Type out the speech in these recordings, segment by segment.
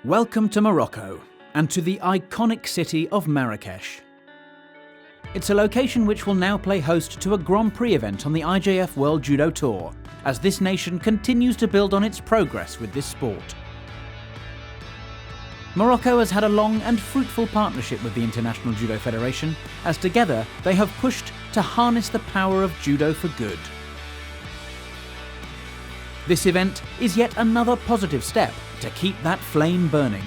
Welcome to Morocco and to the iconic city of Marrakech. It's a location which will now play host to a Grand Prix event on the IJF World Judo Tour, as this nation continues to build on its progress with this sport. Morocco has had a long and fruitful partnership with the International Judo Federation, as together they have pushed to harness the power of judo for good. This event is yet another positive step to keep that flame burning.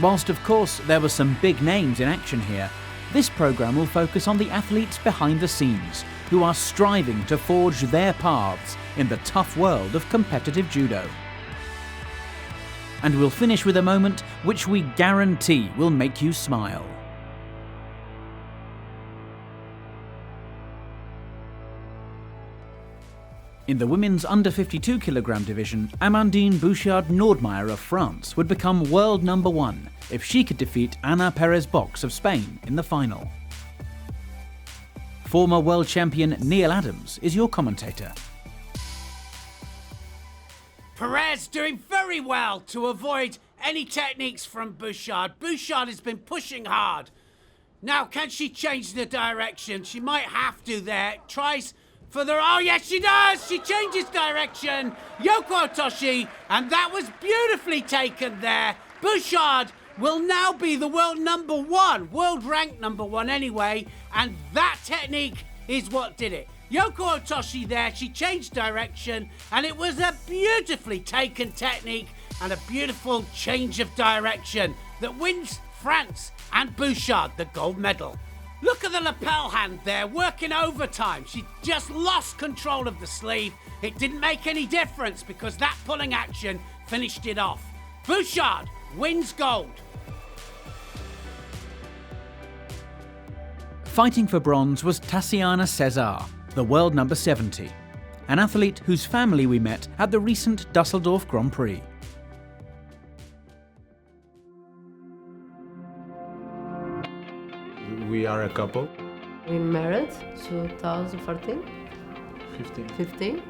Whilst of course there were some big names in action here, this programme will focus on the athletes behind the scenes who are striving to forge their paths in the tough world of competitive judo. And we'll finish with a moment which we guarantee will make you smile. In the women's under 52 kg division, Amandine Bouchard-Nordmeyer of France would become world number one if she could defeat Ana Perez-Box of Spain in the final. Former world champion Neil Adams is your commentator. Perez doing very well to avoid any techniques from Bouchard. Bouchard has been pushing hard. Now, can she change the direction? She might have to there. Tries for the... Oh, yes, she does! She changes direction. Yoko Otoshi, and that was beautifully taken there. Bouchard will now be the world number one, world ranked number one anyway, and that technique is what did it. Yoko Otoshi there, she changed direction, and it was a beautifully taken technique and a beautiful change of direction that wins France and Bouchard the gold medal. Look at the lapel hand there, working overtime. She just lost control of the sleeve. It didn't make any difference because that pulling action finished it off. Bouchard wins gold. Fighting for bronze was Tassiana Cesar, the world number 70, an athlete whose family we met at the recent Dusseldorf Grand Prix. We are a couple. We married 2014. 15.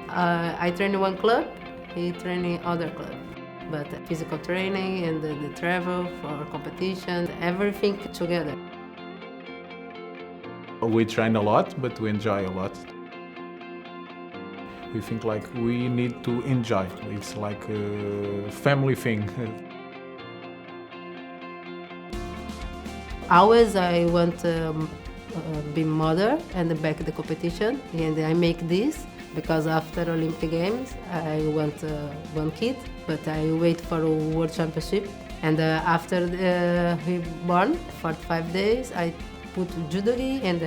I train in one club, he train in other club. But physical training and the travel for competition, everything together. We train a lot, but we enjoy a lot. We think like we need to enjoy. It's like a family thing. Always I want to be mother and back the competition, and I make this because after Olympic Games I want one kid, but I wait for a World Championship, and after he born for 5 days I put judo and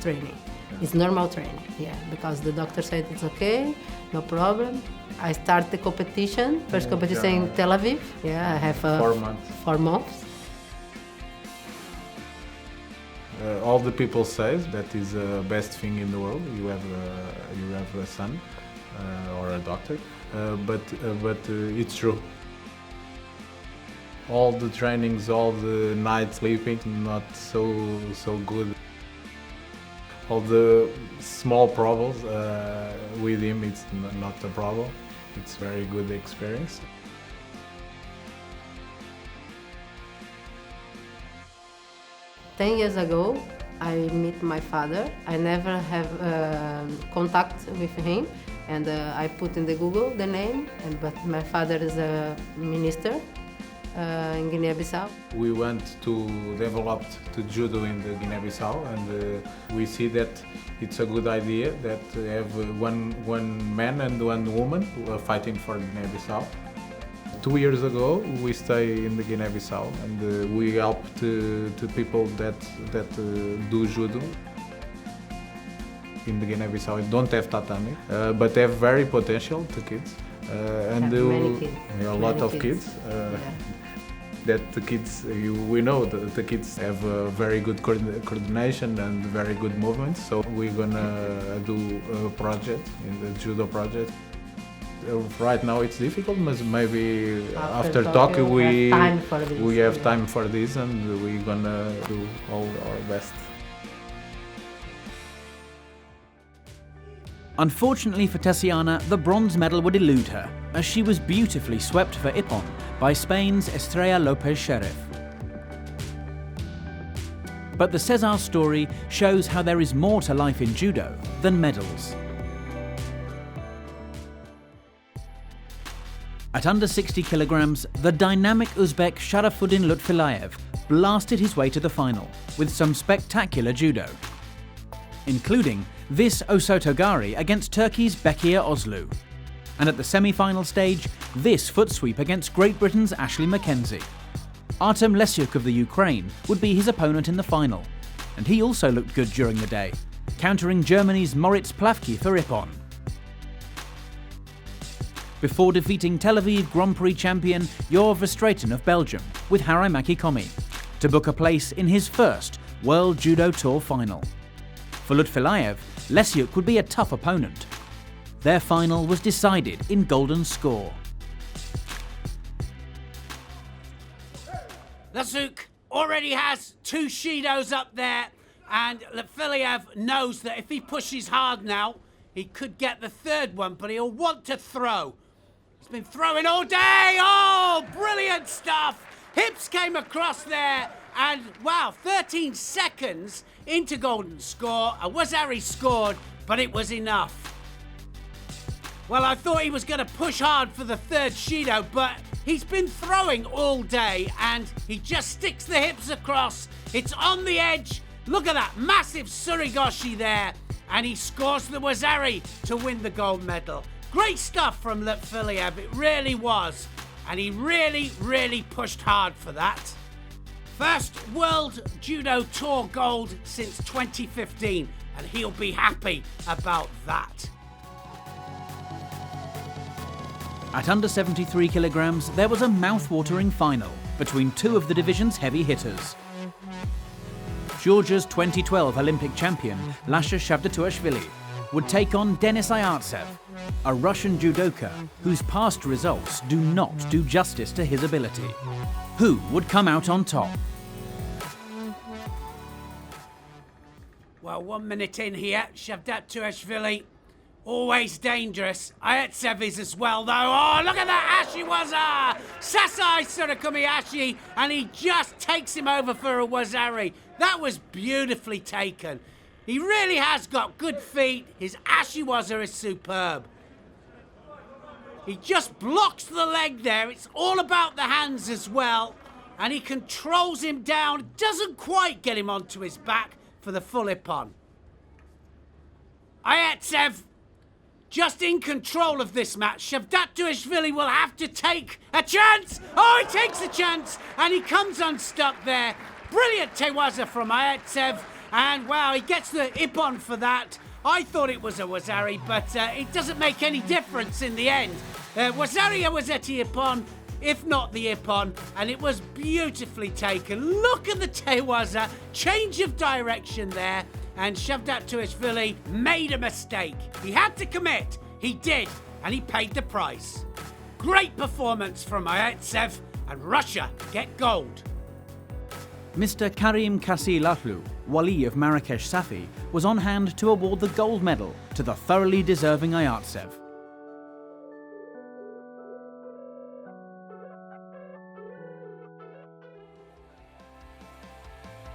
training. It's normal training, yeah, because the doctor said it's okay, no problem. I start the competition, first competition in Tel Aviv. Yeah, I have 4 months. 4 months. All the people say that is the best thing in the world. You have a son or a daughter, but it's true. All the trainings, all the night sleeping, not so good. All the small problems with him, it's not a problem. It's very good experience. Years ago, I met my father. I never have contact with him, and I put in the Google the name. But my father is a minister in Guinea-Bissau. We want to develop the judo in the Guinea-Bissau, and we see that it's a good idea that have one man and one woman fighting for Guinea-Bissau. 2 years ago, we stay in the Guinea-Bissau, and we help to people that do judo. In the Guinea-Bissau, don't have tatami, but have very potential to kids, and many kids. A lot of kids. That the kids, we know that the kids have very good coordination and very good movements. So we're gonna do a project, in the judo project. Right now it's difficult, but maybe after Tokyo we have time for this, and we're gonna do all our best. Unfortunately for Tessiana, the bronze medal would elude her, as she was beautifully swept for Ippon by Spain's Estrella Lopez Sheriff. But the Cesar story shows how there is more to life in judo than medals. At under 60 kilograms, the dynamic Uzbek Sharafuddin Lutfilayev blasted his way to the final with some spectacular judo, including this Osotogari against Turkey's Bekir Ozlu, and at the semi-final stage, this foot sweep against Great Britain's Ashley Mackenzie. Artem Lesyuk of the Ukraine would be his opponent in the final, and he also looked good during the day, countering Germany's Moritz Plavki for Ippon. Before defeating Tel Aviv Grand Prix champion Jor Verstraeten of Belgium with Harimaki Komi to book a place in his first World Judo Tour final. For Lutfilayev, Lesyuk would be a tough opponent. Their final was decided in golden score. Lesyuk already has 2 Shidos up there, and Lutfilayev knows that if he pushes hard now, he could get the 3rd one, but he'll want to throw. He's been throwing all day. Oh, brilliant stuff. Hips came across there, and wow, 13 seconds into golden score. A Wazari scored, but it was enough. Well, I thought he was going to push hard for the 3rd Shido, but he's been throwing all day, and he just sticks the hips across. It's on the edge. Look at that massive Surigoshi there, and he scores the Wazari to win the gold medal. Great stuff from Lutfilayev, it really was. And he really pushed hard for that. First World Judo Tour gold since 2015, and he'll be happy about that. At under 73 kilograms, there was a mouth-watering final between 2 of the division's heavy hitters. Georgia's 2012 Olympic champion, Lasha Shavdatuashvili, would take on Denis Ayartsev, a Russian judoka whose past results do not do justice to his ability. Who would come out on top? Well, 1 minute in here, Shavdatuashvili, always dangerous. Ayartsev is as well, though. Oh, look at that Ashiwaza! Sasai Surakumi Ashi, and he just takes him over for a Wazari. That was beautifully taken. He really has got good feet. His Ashiwaza is superb. He just blocks the leg there. It's all about the hands as well. And he controls him down. Doesn't quite get him onto his back for the full Ippon. Ayartsev just in control of this match. Shavdatuashvili will have to take a chance. Oh, he takes a chance and he comes unstuck there. Brilliant Tewaza from Ayartsev. And wow, he gets the Ippon for that. I thought it was a Wazari, but it doesn't make any difference in the end. Wazari Wazeti Ippon, if not the Ippon, and it was beautifully taken. Look at the Tewaza, change of direction there, and Shavdatuashvili made a mistake. He had to commit, he did, and he paid the price. Great performance from Ayartsev, and Russia get gold. Mr. Karim Kassi-Lahlu, Wali of Marrakech Safi, was on hand to award the gold medal to the thoroughly deserving Ayartsev.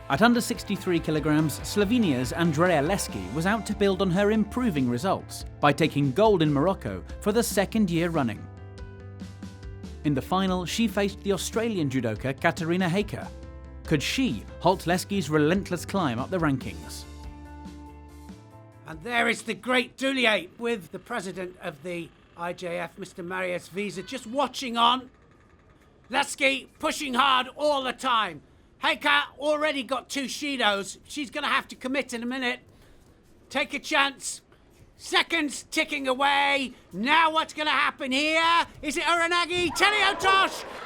At under 63 kilograms, Slovenia's Andrea Leski was out to build on her improving results by taking gold in Morocco for the 2nd year running. In the final, she faced the Australian judoka Katarina Haker. Could she halt Leski's relentless climb up the rankings? And there is the great Doulier with the president of the IJF, Mr. Marius Visa, just watching on. Leski pushing hard all the time. Haker already got 2 Shidos. She's going to have to commit in a minute. Take a chance. Seconds ticking away. Now what's going to happen here? Is it Uranagi?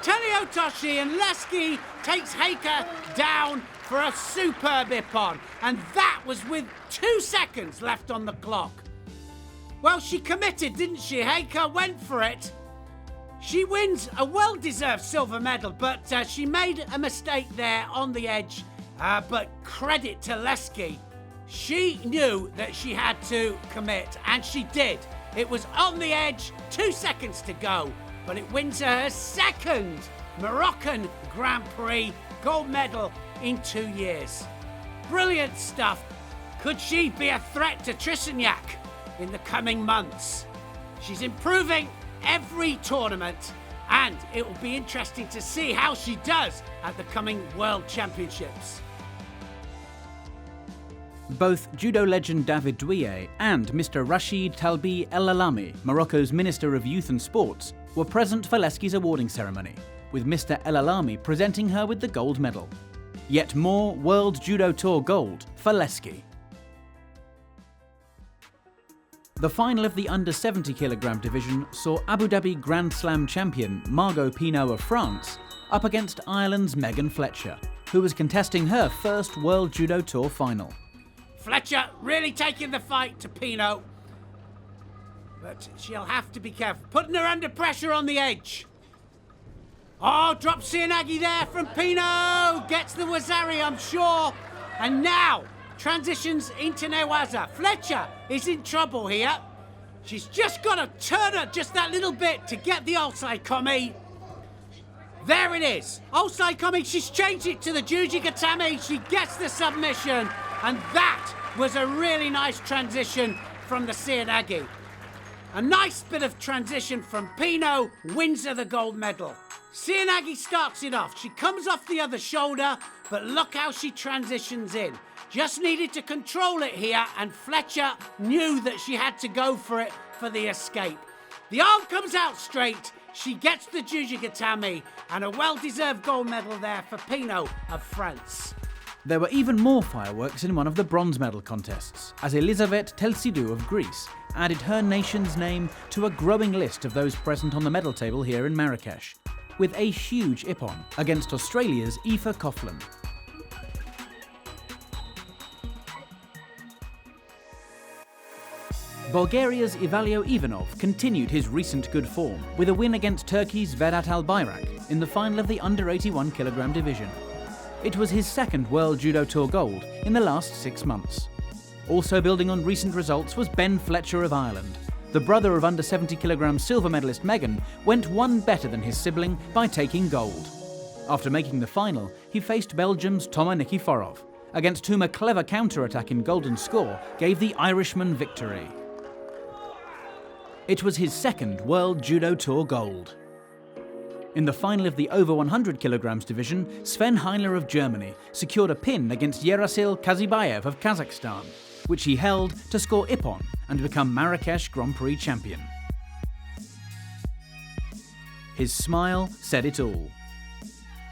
Teleotoshi, and Leski takes Haker down for a superb Ippon. And that was with 2 seconds left on the clock. Well, she committed, didn't she? Haker went for it. She wins a well-deserved silver medal, but she made a mistake there on the edge. But credit to Leski. She knew that she had to commit, and she did. It was on the edge, 2 seconds to go, but it wins her second Moroccan Grand Prix gold medal in 2 years. Brilliant stuff. Could she be a threat to Trissignac in the coming months? She's improving every tournament, and it will be interesting to see how she does at the coming World Championships. Both judo legend David Douillet and Mr. Rachid Talbi El Alami, Morocco's Minister of Youth and Sports, were present for Leski's awarding ceremony, with Mr. El Alami presenting her with the gold medal. Yet more World Judo Tour gold for Leski. The final of the under 70 kg division saw Abu Dhabi Grand Slam champion Margot Pinault of France up against Ireland's Megan Fletcher, who was contesting her first World Judo Tour final. Fletcher really taking the fight to Pinault, but she'll have to be careful, putting her under pressure on the edge. Oh, drops Sianagi there from Pinault, gets the Wazari, I'm sure, and now transitions into Newaza. Fletcher is in trouble here. She's just got to turn her just that little bit to get the outside komi. There it is, outside komi. She's changed it to the Juji Gatame. She gets the submission, and that was a really nice transition from the Sianagi. A nice bit of transition from Pinault, wins her the gold medal. Sianagi starts it off. She comes off the other shoulder, but look how she transitions in. Just needed to control it here, and Fletcher knew that she had to go for it for the escape. The arm comes out straight. She gets the Juji Gatame, and a well-deserved gold medal there for Pinault of France. There were even more fireworks in one of the bronze medal contests, as Elisabeth Telsidou of Greece added her nation's name to a growing list of those present on the medal table here in Marrakech, with a huge ippon against Australia's Aoife Coughlan. Bulgaria's Ivalio Ivanov continued his recent good form with a win against Turkey's Vedat Albayrak in the final of the under 81 kg division. It was his second World Judo Tour gold in the last 6 months. Also building on recent results was Ben Fletcher of Ireland. The brother of under 70 kg silver medalist Megan went one better than his sibling by taking gold. After making the final, he faced Belgium's Toma Nikiforov, against whom a clever counter-attack in golden score gave the Irishman victory. It was his second World Judo Tour gold. In the final of the over 100 kg division, Sven Heinler of Germany secured a pin against Yerasil Kazibayev of Kazakhstan, which he held to score ippon and become Marrakech Grand Prix champion. His smile said it all.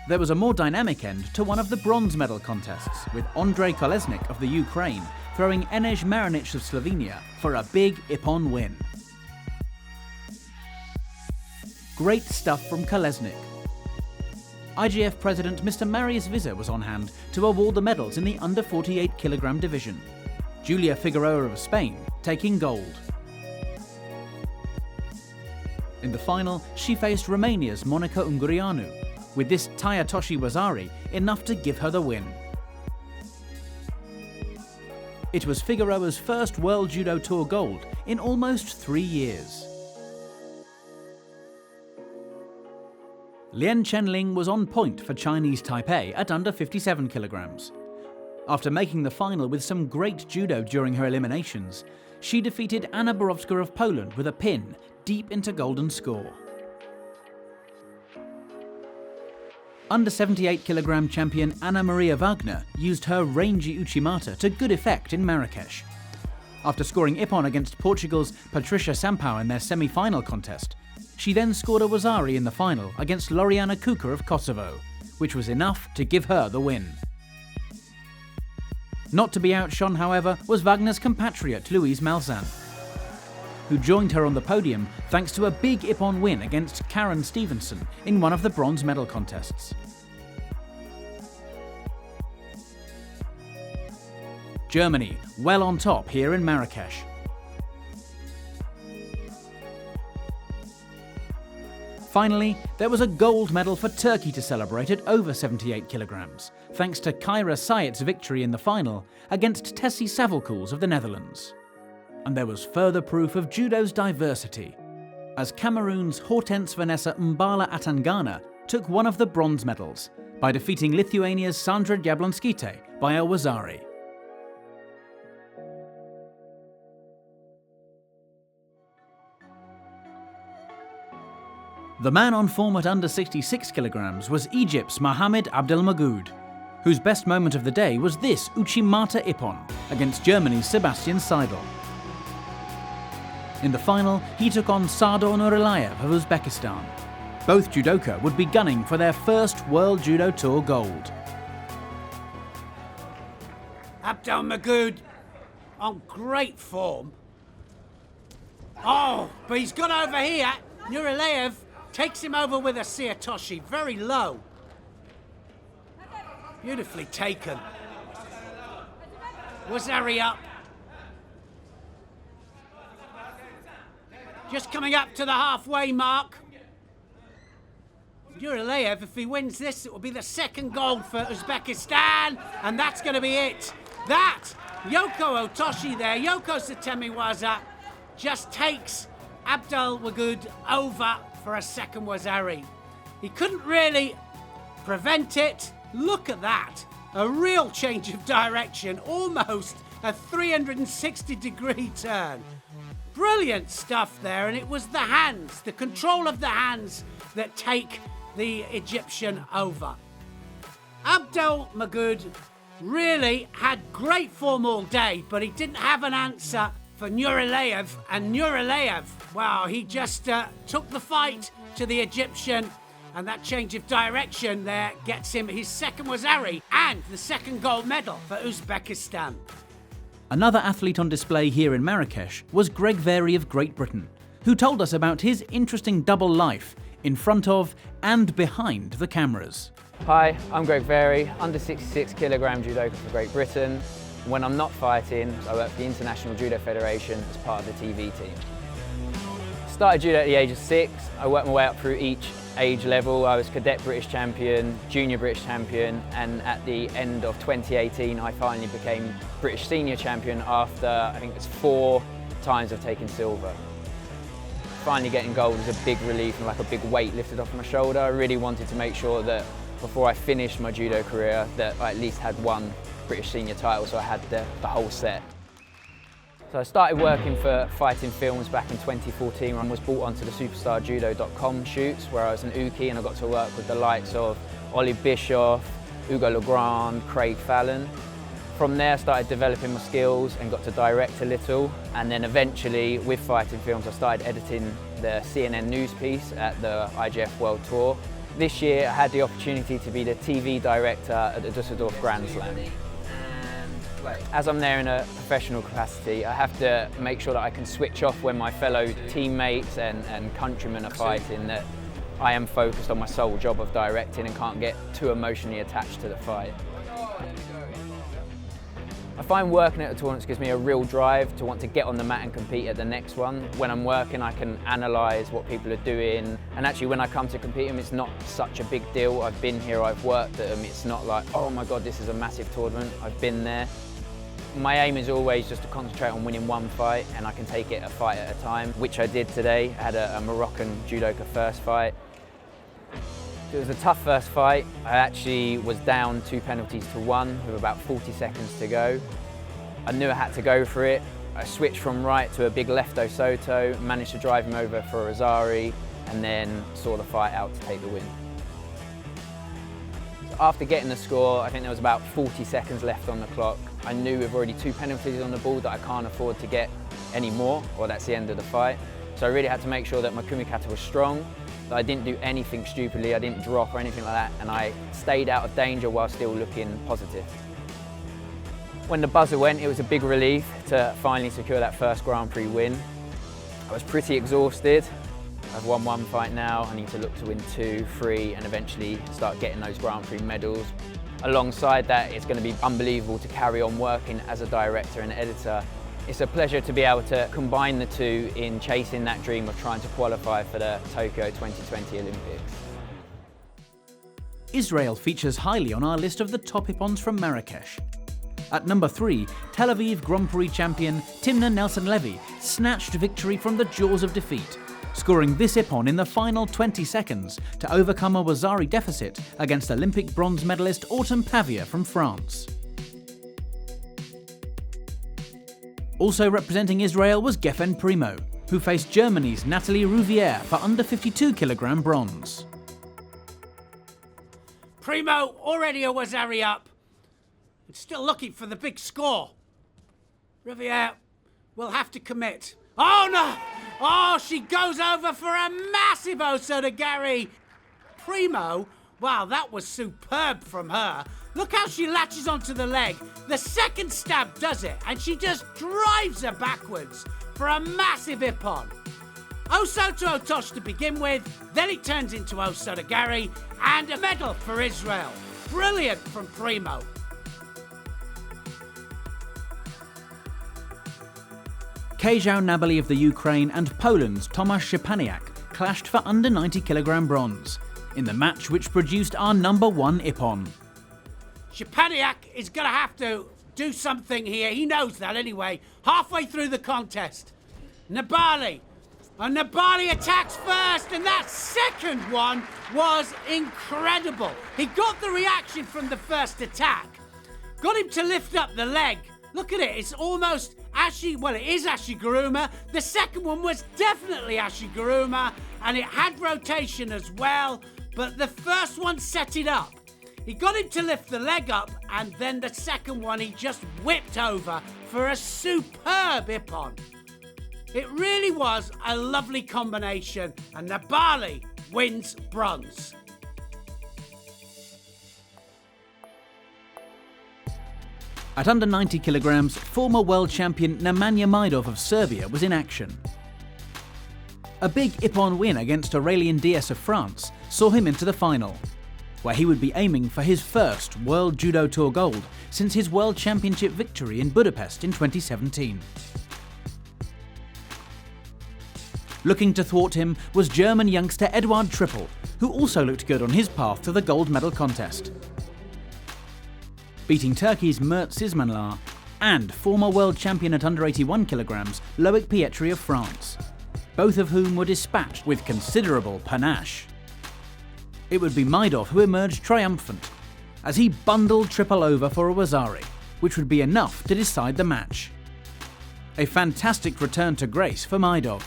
There was a more dynamic end to one of the bronze medal contests, with Andrei Kolesnik of the Ukraine throwing Enej Marinic of Slovenia for a big ippon win. Great stuff from Kolesnik. IJF President Mr. Marius Visser was on hand to award the medals in the under 48 kg division. Julia Figueroa of Spain taking gold. In the final, she faced Romania's Monica Ungureanu, with this Tayatoshi Wazari enough to give her the win. It was Figueroa's first World Judo Tour gold in almost 3 years. Lien Chenling was on point for Chinese Taipei at under 57 kg. After making the final with some great judo during her eliminations, she defeated Anna Borowska of Poland with a pin deep into golden score. Under 78 kg champion Anna Maria Wagner used her rangy Uchimata to good effect in Marrakech. After scoring ippon against Portugal's Patricia Sampau in their semi-final contest, she then scored a Wazari in the final against Loriana Kuka of Kosovo, which was enough to give her the win. Not to be outshone, however, was Wagner's compatriot Louise Malzahn, who joined her on the podium thanks to a big ippon win against Karen Stevenson in one of the bronze medal contests. Germany, well on top here in Marrakech. Finally, there was a gold medal for Turkey to celebrate at over 78 kilograms, thanks to Kyra Sayet's victory in the final against Tessie Savelkoels of the Netherlands. And there was further proof of judo's diversity, as Cameroon's Hortense Vanessa Mbala Atangana took one of the bronze medals by defeating Lithuania's Sandra Jablonskite by a wazari. The man on form at under 66 kilograms was Egypt's Mohamed Abdelmagoud, whose best moment of the day was this Uchimata Ippon against Germany's Sebastian Seidel. In the final, he took on Sardor Nuralayev of Uzbekistan. Both judoka would be gunning for their first World Judo Tour gold. Abdelmagoud on great form. Oh, but he's got over here. Nuralayev takes him over with a Siatoshi, very low. Beautifully taken. Wazari up. Just coming up to the halfway mark. Nuralayev, if he wins this, it will be the second gold for Uzbekistan, and that's going to be it. That, Yoko Otoshi there, Yoko Satemiwaza, just takes Abdelmagoud over for a second wazari. He couldn't really prevent it. Look at that. A real change of direction, almost a 360-degree turn. Brilliant stuff there, and it was the hands, the control of the hands that take the Egyptian over. Abdelmagoud really had great form all day, but he didn't have an answer for Nuralayev, and Nuralayev, wow, he just took the fight to the Egyptian, and that change of direction there gets him his second wazari and the second gold medal for Uzbekistan. Another athlete on display here in Marrakech was Greg Very of Great Britain, who told us about his interesting double life in front of and behind the cameras. Hi, I'm Greg Very, under 66 kilogram judoka for Great Britain. When I'm not fighting, I work for the International Judo Federation as part of the TV team. Started judo at the age of 6. I worked my way up through each age level. I was cadet British champion, junior British champion, and at the end of 2018 I finally became British senior champion after, I think it's 4 times of taking silver. Finally getting gold was a big relief and like a big weight lifted off my shoulder. I really wanted to make sure that before I finished my judo career that I at least had one British senior title, so I had the whole set. So I started working for Fighting Films back in 2014 and was brought onto the superstarjudo.com shoots where I was an Uki and I got to work with the likes of Ollie Bischoff, Hugo Legrand, Craig Fallon. From there I started developing my skills and got to direct a little, and then eventually with Fighting Films I started editing the CNN news piece at the IJF World Tour. This year I had the opportunity to be the TV director at the Düsseldorf Grand Slam. As I'm there in a professional capacity, I have to make sure that I can switch off when my fellow teammates and countrymen are fighting, that I am focused on my sole job of directing and can't get too emotionally attached to the fight. I find working at the tournaments gives me a real drive to want to get on the mat and compete at the next one. When I'm working, I can analyse what people are doing, and actually when I come to compete them, it's not such a big deal. I've been here, I've worked at them, it's not like, oh my God, this is a massive tournament, I've been there. My aim is always just to concentrate on winning one fight, and I can take it a fight at a time, which I did today. I had a Moroccan judoka first fight. It was a tough first fight. I actually was down 2 penalties to 1 with about 40 seconds to go. I knew I had to go for it. I switched from right to a big lefto Soto, managed to drive him over for a Rosari, and then saw the fight out to take the win. After getting the score, I think there was about 40 seconds left on the clock. I knew with already 2 penalties on the board that I can't afford to get any more, or that's the end of the fight. So I really had to make sure that my kumikata was strong, that I didn't do anything stupidly, I didn't drop or anything like that, and I stayed out of danger while still looking positive. When the buzzer went, it was a big relief to finally secure that first Grand Prix win. I was pretty exhausted. I've won 1 fight now, I need to look to win 2, 3, and eventually start getting those Grand Prix medals. Alongside that, it's going to be unbelievable to carry on working as a director and editor It's a pleasure to be able to combine the two in chasing that dream of trying to qualify for the Tokyo 2020 Olympics. Israel features highly on our list of the top ippons from Marrakech. At number 3, Tel Aviv Grand Prix champion Timna Nelson-Levy snatched victory from the jaws of defeat, scoring this ippon in the final 20 seconds to overcome a Wazari deficit against Olympic bronze medalist Autumn Pavia from France. Also representing Israel was Geffen Primo, who faced Germany's Nathalie Rouvière for under 52 kg bronze. Primo already a Wazari up. It's still looking for the big score. Rouvière will have to commit. Oh no! Oh, she goes over for a massive Osodagari. Primo, wow, that was superb from her. Look how she latches onto the leg. The second stab does it, and she just drives her backwards for a massive ippon. Oso to Otosh to begin with, then it turns into Osodagari, and a medal for Israel. Brilliant from Primo. Kejau Nabali of the Ukraine and Poland's Tomasz Szczepaniak clashed for under 90 kg bronze, in the match which produced our number 1 ippon. Szczepaniak is going to have to do something here. He knows that anyway. Halfway through the contest. Nabali. And Nabali attacks first, and that second one was incredible. He got the reaction from the first attack. Got him to lift up the leg. Look at it, it's almost it is Ashiguruma. The second one was definitely Ashiguruma, and it had rotation as well, but the first one set it up. He got him to lift the leg up, and then the second one he just whipped over for a superb ippon. It really was a lovely combination, and Nabali wins bronze. At under 90 kg, former world champion Nemanja Majdov of Serbia was in action. A big ippon win against Aurélien Dias of France saw him into the final, where he would be aiming for his first World Judo Tour gold since his World Championship victory in Budapest in 2017. Looking to thwart him was German youngster Eduard Trippel, who also looked good on his path to the gold medal contest. Beating Turkey's Mert Sismanlar and former world champion at under 81 kg Loic Pietri of France, both of whom were dispatched with considerable panache. It would be Majdov who emerged triumphant, as he bundled Trippel over for a Wazari, which would be enough to decide the match. A fantastic return to grace for Majdov.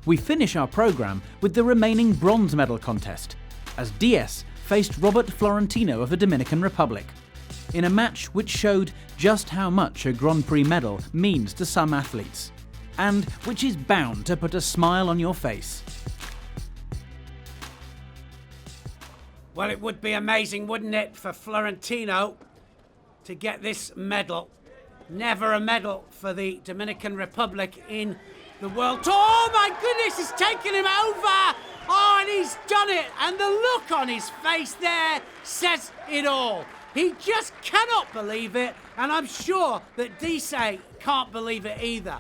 We finish our programme with the remaining bronze medal contest, as Diaz faced Robert Florentino of the Dominican Republic, in a match which showed just how much a Grand Prix medal means to some athletes, and which is bound to put a smile on your face. Well, it would be amazing, wouldn't it, for Florentino to get this medal. Never a medal for the Dominican Republic in the World Tour. Oh my goodness, he's taken him over! Oh, and he's done it! And the look on his face there says it all. He just cannot believe it, and I'm sure that Dise can't believe it either.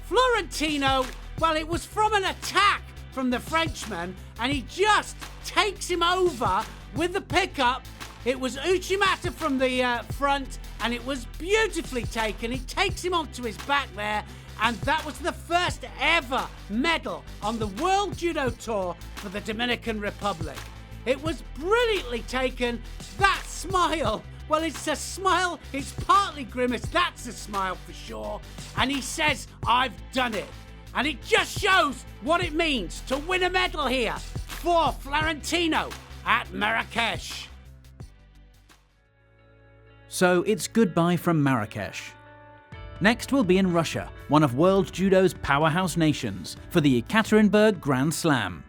Florentino, well, it was from an attack from the Frenchman, and he just takes him over with the pickup. It was Uchimata from the front, and it was beautifully taken. He takes him onto his back there, and that was the first ever medal on the World Judo Tour for the Dominican Republic. It was brilliantly taken. That smile, well, it's a smile, it's partly grimace, that's a smile for sure. And he says, I've done it. And it just shows what it means to win a medal here for Florentino at Marrakech. So it's goodbye from Marrakech. Next we'll be in Russia, one of World Judo's powerhouse nations, for the Ekaterinburg Grand Slam.